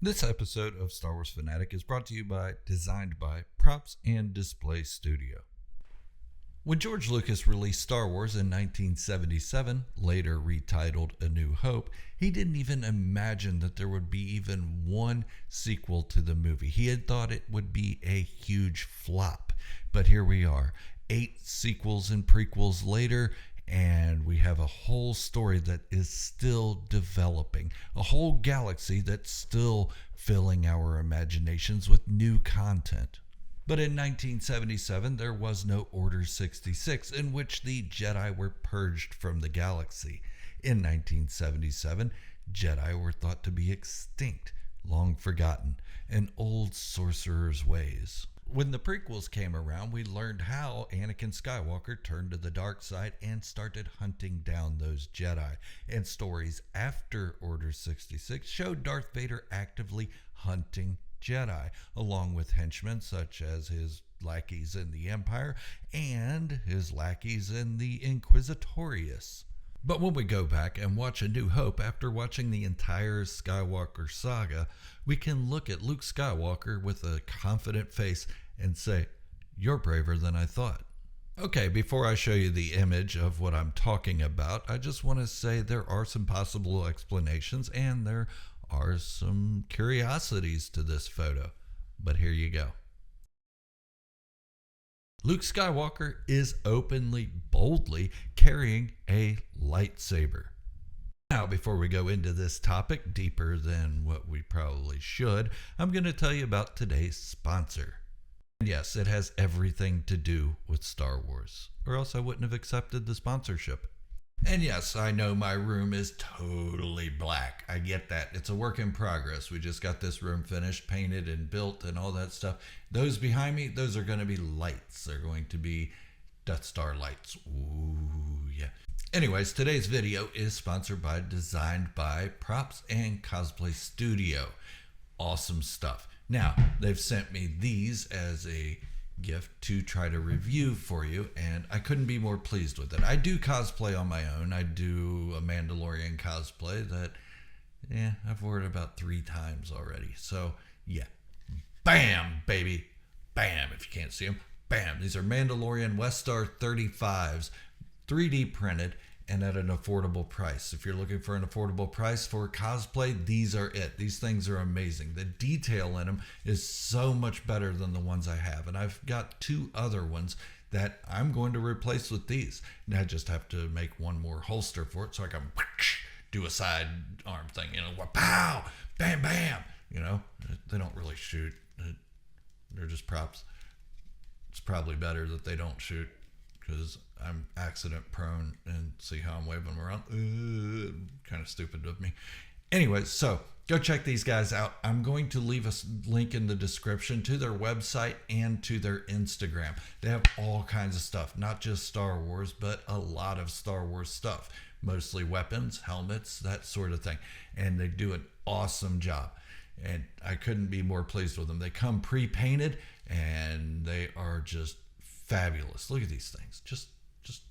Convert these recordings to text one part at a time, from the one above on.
This episode of Star Wars Fanatic is brought to you by Designed by Props and Display Studio. When George Lucas released Star Wars in 1977, later retitled A New Hope, he didn't even imagine that there would be even one sequel to the movie. He had thought it would be a huge flop. But here we are, 8 sequels and prequels later, and we have a whole story that is still developing, a whole galaxy that's still filling our imaginations with new content. But in 1977, there was no Order 66, in which the Jedi were purged from the galaxy. In 1977, Jedi were thought to be extinct, long forgotten, and old sorcerers' ways. When the prequels came around, we learned how Anakin Skywalker turned to the dark side and started hunting down those Jedi. And stories after Order 66 showed Darth Vader actively hunting Jedi, along with henchmen such as his lackeys in the Empire and his lackeys in the Inquisitorius. But when we go back and watch A New Hope after watching the entire Skywalker saga, we can look at Luke Skywalker with a confident face and say, "You're braver than I thought." Okay, before I show you the image of what I'm talking about, I just want to say there are some possible explanations and there are some curiosities to this photo. But here you go. Luke Skywalker is openly, boldly carrying a lightsaber. Now, before we go into this topic deeper than what we probably should, I'm going to tell you about today's sponsor. And yes, it has everything to do with Star Wars, or else I wouldn't have accepted the sponsorship. And yes, I know my room is totally black. I get that. It's a work in progress. We just got this room finished, painted and built and all that stuff. Those behind me, those are going to be lights. They're going to be Death Star lights. Ooh, yeah. Anyways, today's video is sponsored by Designed by Props and Cosplay Studio. Awesome stuff. Now, they've sent me these as a gift to try to review for you, and I couldn't be more pleased with it. I do cosplay on my own. I do a Mandalorian cosplay that, I've worn about 3 times already. So, yeah. Bam, baby. Bam, if you can't see them. Bam. These are Mandalorian Westar 35s, 3D printed, and at an affordable price. If you're looking for an affordable price for cosplay, these are it. These things are amazing. The detail in them is so much better than the ones I have. And I've got 2 other ones that I'm going to replace with these. And I just have to make one more holster for it so I can do a side arm thing. Pow, bam, bam. They don't really shoot. They're just props. It's probably better that they don't shoot, because I'm accident prone, and see how I'm waving them around? Kind of stupid of me. Anyways, so go check these guys out. I'm going to leave a link in the description to their website and to their Instagram. They have all kinds of stuff, not just Star Wars, but a lot of Star Wars stuff. Mostly weapons, helmets, that sort of thing. And they do an awesome job. And I couldn't be more pleased with them. They come pre-painted, and they are just fabulous. Look at these things. Just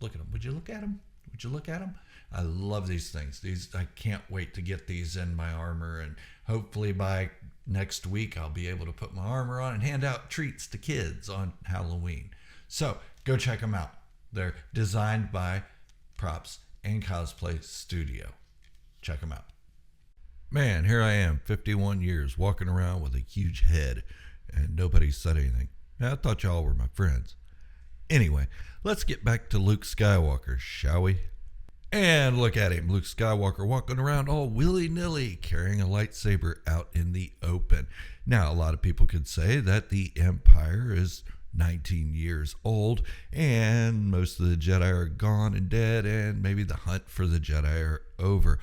look at them. Would you look at them? Would you look at them? I love these things. I can't wait to get these in my armor, and hopefully by next week I'll be able to put my armor on and hand out treats to kids on Halloween. So go check them out. They're Designed by Props and Cosplay Studio. Check them out. Man, here I am, 51 years, walking around with a huge head, and nobody said anything. I thought y'all were my friends. Anyway, let's get back to Luke Skywalker, shall we? And look at him, Luke Skywalker walking around all willy-nilly, carrying a lightsaber out in the open. Now, a lot of people could say that the Empire is 19 years old, and most of the Jedi are gone and dead, and maybe the hunt for the Jedi are over.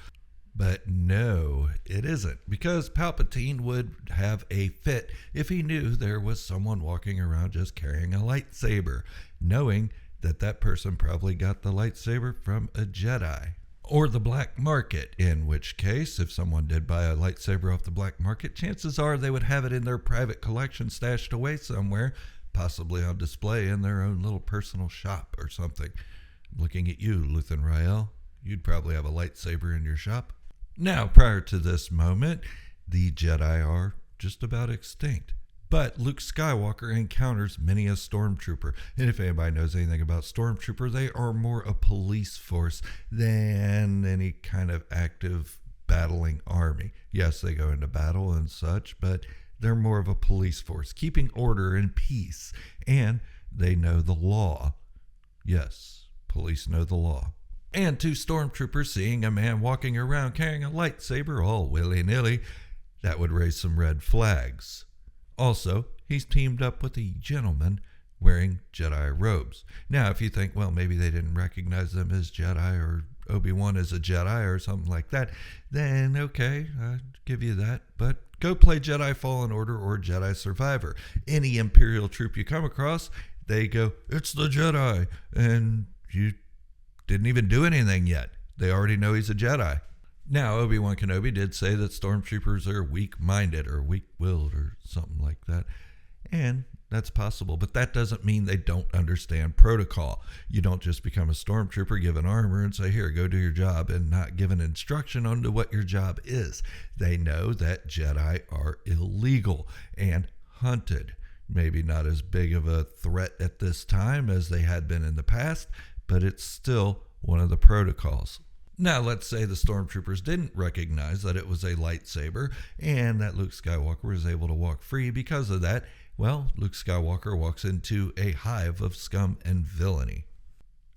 But no, it isn't, because Palpatine would have a fit if he knew there was someone walking around just carrying a lightsaber, knowing that that person probably got the lightsaber from a Jedi. Or the black market, in which case, if someone did buy a lightsaber off the black market, chances are they would have it in their private collection stashed away somewhere, possibly on display in their own little personal shop or something. Looking at you, Luthen Rael, you'd probably have a lightsaber in your shop. Now, prior to this moment, the Jedi are just about extinct. But Luke Skywalker encounters many a stormtrooper. And if anybody knows anything about stormtrooper, they are more a police force than any kind of active battling army. Yes, they go into battle and such, but they're more of a police force, keeping order and peace. And they know the law. Yes, police know the law. And two stormtroopers seeing a man walking around carrying a lightsaber all willy-nilly, that would raise some red flags. Also, he's teamed up with a gentleman wearing Jedi robes. Now, if you think, well, maybe they didn't recognize them as Jedi or Obi-Wan as a Jedi or something like that, then okay, I'll give you that. But go play Jedi Fallen Order or Jedi Survivor. Any Imperial troop you come across, they go, it's the Jedi. And you didn't even do anything yet. They already know he's a Jedi. Now, Obi-Wan Kenobi did say that stormtroopers are weak-minded or weak-willed or something like that. And that's possible, but that doesn't mean they don't understand protocol. You don't just become a stormtrooper, give an armor, and say, here, go do your job, and not give an instruction on to what your job is. They know that Jedi are illegal and hunted. Maybe not as big of a threat at this time as they had been in the past, but it's still one of the protocols. Now, let's say the stormtroopers didn't recognize that it was a lightsaber and that Luke Skywalker was able to walk free because of that. Well, Luke Skywalker walks into a hive of scum and villainy.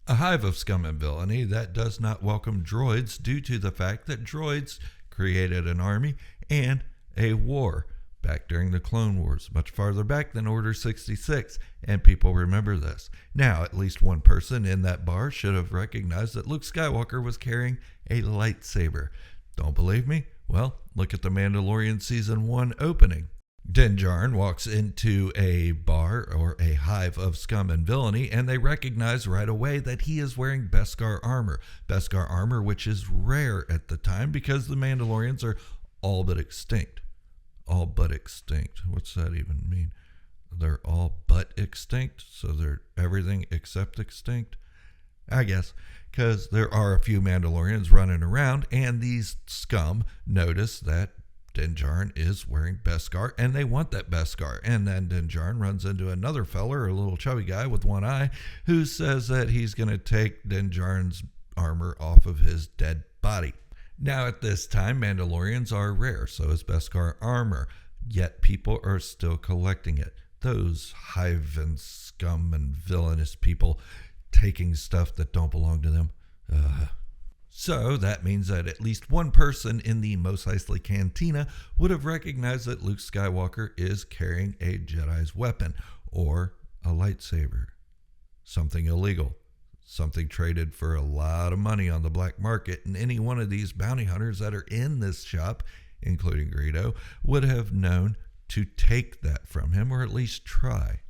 A hive of scum and villainy that does not welcome droids due to the fact that droids created an army and a war back during the Clone Wars, much farther back than Order 66, and people remember this. Now, at least one person in that bar should have recognized that Luke Skywalker was carrying a lightsaber. Don't believe me? Well, look at the Mandalorian Season 1 opening. Din Djarin walks into a bar or a hive of scum and villainy, and they recognize right away that he is wearing Beskar armor. Beskar armor, which is rare at the time because the Mandalorians are all but extinct. All but extinct. What's that even mean? They're all but extinct, so they're everything except extinct? I guess, because there are a few Mandalorians running around, and these scum notice that Din Djarin is wearing Beskar, and they want that Beskar. And then Din Djarin runs into another feller, a little chubby guy with one eye, who says that he's going to take Din Djarin's armor off of his dead body. Now, at this time, Mandalorians are rare, so is Beskar armor, yet people are still collecting it. Those hive and scum and villainous people taking stuff that don't belong to them. So that means that at least one person in the Mos Eisley Cantina would have recognized that Luke Skywalker is carrying a Jedi's weapon or a lightsaber. Something illegal. Something traded for a lot of money on the black market, and any one of these bounty hunters that are in this shop, including Greedo, would have known to take that from him, or at least try.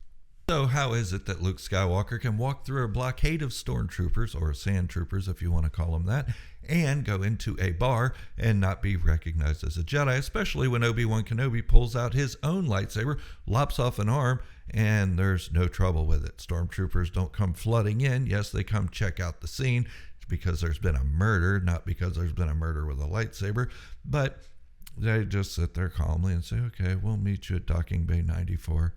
So how is it that Luke Skywalker can walk through a blockade of stormtroopers, or sand troopers if you want to call them that, and go into a bar and not be recognized as a Jedi, especially when Obi-Wan Kenobi pulls out his own lightsaber, lops off an arm, and there's no trouble with it. Stormtroopers don't come flooding in. Yes, they come check out the scene because there's been a murder, not because there's been a murder with a lightsaber, but they just sit there calmly and say, okay, we'll meet you at Docking Bay 94.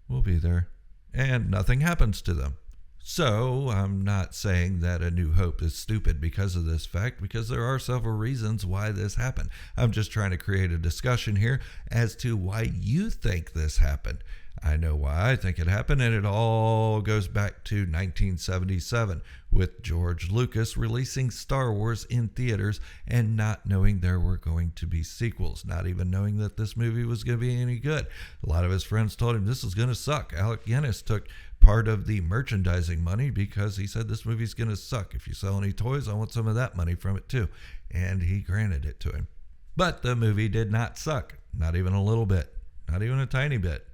We'll be there. And nothing happens to them. So I'm not saying that A New Hope is stupid because of this fact, because there are several reasons why this happened. I'm just trying to create a discussion here as to why you think this happened. I know why I think it happened, and it all goes back to 1977 with George Lucas releasing Star Wars in theaters and not knowing there were going to be sequels, not even knowing that this movie was going to be any good. A lot of his friends told him this is going to suck. Alec Guinness took part of the merchandising money because he said this movie's going to suck. If you sell any toys, I want some of that money from it too. And he granted it to him. But the movie did not suck. Not even a little bit. Not even a tiny bit.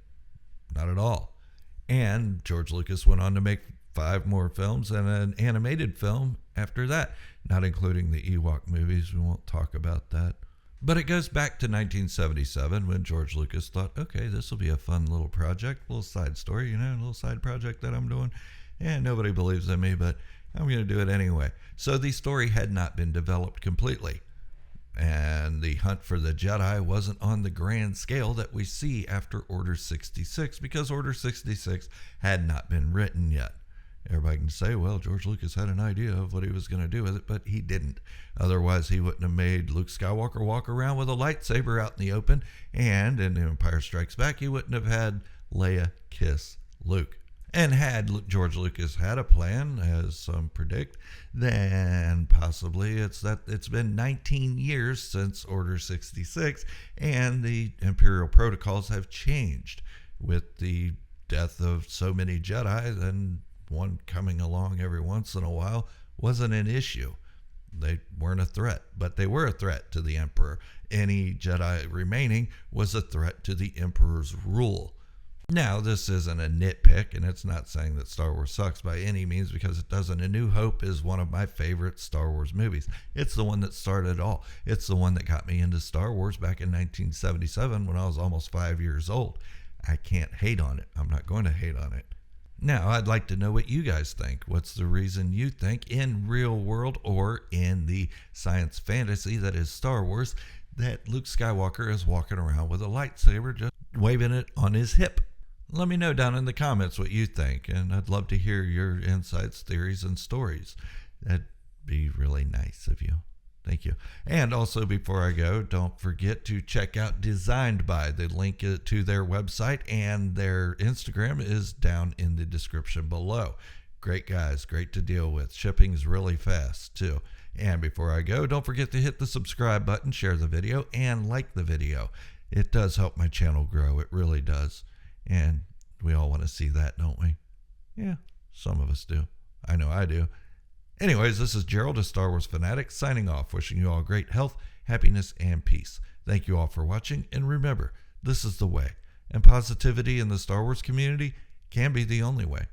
Not at all. And George Lucas went on to make 5 more films and an animated film after that, not including the Ewok movies. We won't talk about that. But it goes back to 1977 when George Lucas thought, okay, this will be a fun little project, little side story, a little side project that I'm doing. And nobody believes in me, but I'm going to do it anyway. So the story had not been developed completely. And the hunt for the Jedi wasn't on the grand scale that we see after Order 66, because Order 66 had not been written yet. Everybody can say, well, George Lucas had an idea of what he was going to do with it, but he didn't. Otherwise, he wouldn't have made Luke Skywalker walk around with a lightsaber out in the open, and in Empire Strikes Back, he wouldn't have had Leia kiss Luke. And had George Lucas had a plan, as some predict, then possibly it's been 19 years since Order 66, and the Imperial protocols have changed with the death of so many Jedi, and one coming along every once in a while wasn't an issue. They weren't a threat, but they were a threat to the Emperor. Any Jedi remaining was a threat to the Emperor's rule. Now, this isn't a nitpick, and it's not saying that Star Wars sucks by any means, because it doesn't. A New Hope is one of my favorite Star Wars movies. It's the one that started it all. It's the one that got me into Star Wars back in 1977 when I was almost 5 years old. I can't hate on it. I'm not going to hate on it. Now, I'd like to know what you guys think. What's the reason you think, in real world or in the science fantasy that is Star Wars, that Luke Skywalker is walking around with a lightsaber, just waving it on his hip? Let me know down in the comments what you think, and I'd love to hear your insights, theories, and stories. That'd be really nice of you. Thank you. And also, before I go, don't forget to check out Designed By. The link to their website and their Instagram is down in the description below. Great guys, great to deal with. Shipping's really fast, too. And before I go, don't forget to hit the subscribe button, share the video, and like the video. It does help my channel grow. It really does. And we all want to see that, don't we? Yeah, some of us do. I know I do. Anyways, this is Gerald, a Star Wars fanatic, signing off, wishing you all great health, happiness, and peace. Thank you all for watching, and remember, this is the way, and positivity in the Star Wars community can be the only way.